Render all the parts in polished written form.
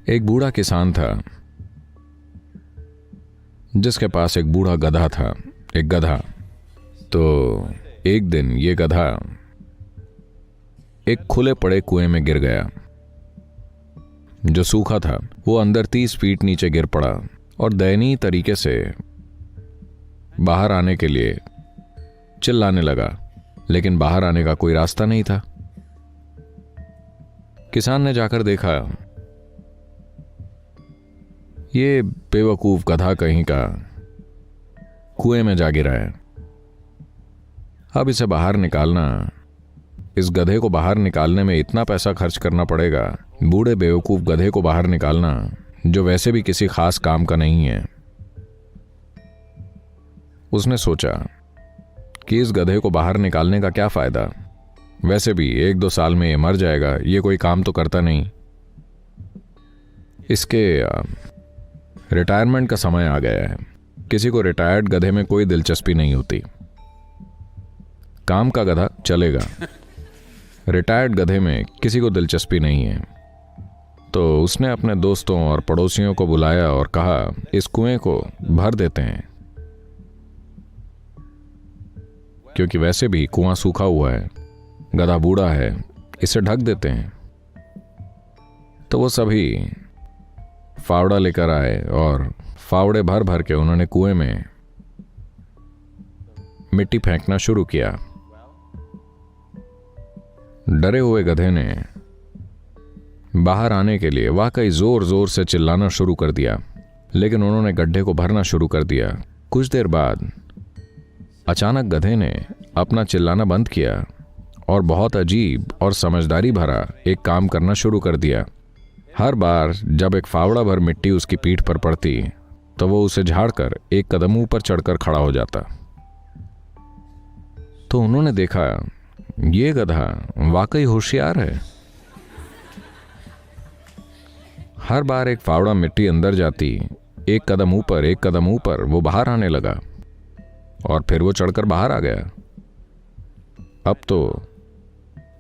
एक बूढ़ा किसान था जिसके पास एक बूढ़ा गधा था, एक गधा। तो एक दिन ये गधा एक खुले पड़े कुएं में गिर गया जो सूखा था। वो अंदर 30 फीट नीचे गिर पड़ा और दयनीय तरीके से बाहर आने के लिए चिल्लाने लगा, लेकिन बाहर आने का कोई रास्ता नहीं था। किसान ने जाकर देखा, ये बेवकूफ गधा कहीं का कुएं में जा गिरा है। अब इसे बाहर निकालना, इस गधे को बाहर निकालने में इतना पैसा खर्च करना पड़ेगा। बूढ़े बेवकूफ गधे को बाहर निकालना जो वैसे भी किसी खास काम का नहीं है। उसने सोचा कि इस गधे को बाहर निकालने का क्या फायदा, वैसे भी 1-2 साल में ये मर जाएगा, ये कोई काम तो करता नहीं। इसके रिटायरमेंट का समय आ गया है। किसी को रिटायर्ड गधे में कोई दिलचस्पी नहीं होती। काम का गधा चलेगा, रिटायर्ड गधे में किसी को दिलचस्पी नहीं है। तो उसने अपने दोस्तों और पड़ोसियों को बुलाया और कहा, इस कुएं को भर देते हैं, क्योंकि वैसे भी कुआं सूखा हुआ है, गधा बूढ़ा है, इसे ढक देते हैं। तो वो सभी फावड़ा लेकर आए और फावड़े भर भर के उन्होंने कुएं में मिट्टी फेंकना शुरू किया। डरे हुए गधे ने बाहर आने के लिए वाकई जोर जोर से चिल्लाना शुरू कर दिया, लेकिन उन्होंने गड्ढे को भरना शुरू कर दिया। कुछ देर बाद अचानक गधे ने अपना चिल्लाना बंद किया और बहुत अजीब और समझदारी भरा एक काम करना शुरू कर दिया। हर बार जब एक फावड़ा भर मिट्टी उसकी पीठ पर पड़ती तो वो उसे झाड़कर एक कदम ऊपर चढ़कर खड़ा हो जाता। तो उन्होंने देखा, ये गधा वाकई होशियार है। हर बार एक फावड़ा मिट्टी अंदर जाती, एक कदम ऊपर वो बाहर आने लगा और फिर वो चढ़कर बाहर आ गया। अब तो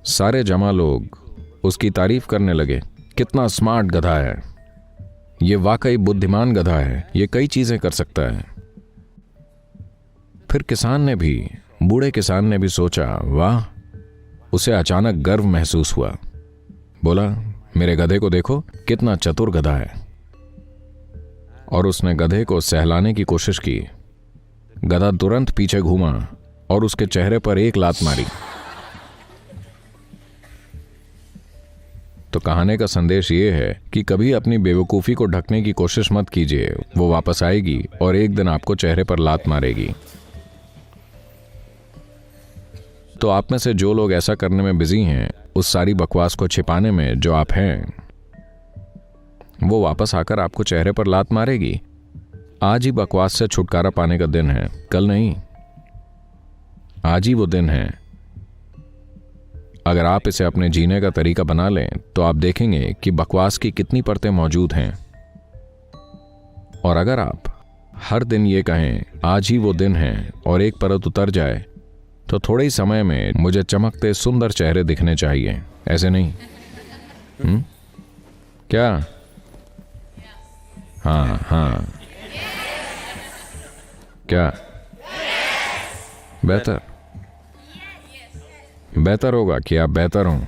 सारे जमा लोग उसकी तारीफ करने लगे, कितना स्मार्ट गधा है, ये वाकई बुद्धिमान गधा है, ये कई चीजें कर सकता है। फिर बूढ़े किसान ने भी सोचा, वाह, उसे अचानक गर्व महसूस हुआ। बोला, मेरे गधे को देखो, कितना चतुर गधा है। और उसने गधे को सहलाने की कोशिश की। गधा तुरंत पीछे घूमा और उसके चेहरे पर एक लात मारी। तो कहानी का संदेश ये है कि कभी अपनी बेवकूफ़ी को ढकने की कोशिश मत कीजिए, वो वापस आएगी और एक दिन आपको चेहरे पर लात मारेगी। तो आप में से जो लोग ऐसा करने में बिजी हैं, उस सारी बकवास को छिपाने में जो आप हैं, वो वापस आकर आपको चेहरे पर लात मारेगी। आज ही बकवास से छुटकारा पाने का दिन है, कल नहीं, आज ही वो दिन है। अगर आप इसे अपने जीने का तरीका बना लें तो आप देखेंगे कि बकवास की कितनी परतें मौजूद हैं। और अगर आप हर दिन ये कहें, आज ही वो दिन है, और एक परत उतर जाए, तो थोड़े ही समय में मुझे चमकते सुंदर चेहरे दिखने चाहिए, ऐसे नहीं? क्या? हाँ, क्या? बेहतर होगा कि आप बेहतर हों।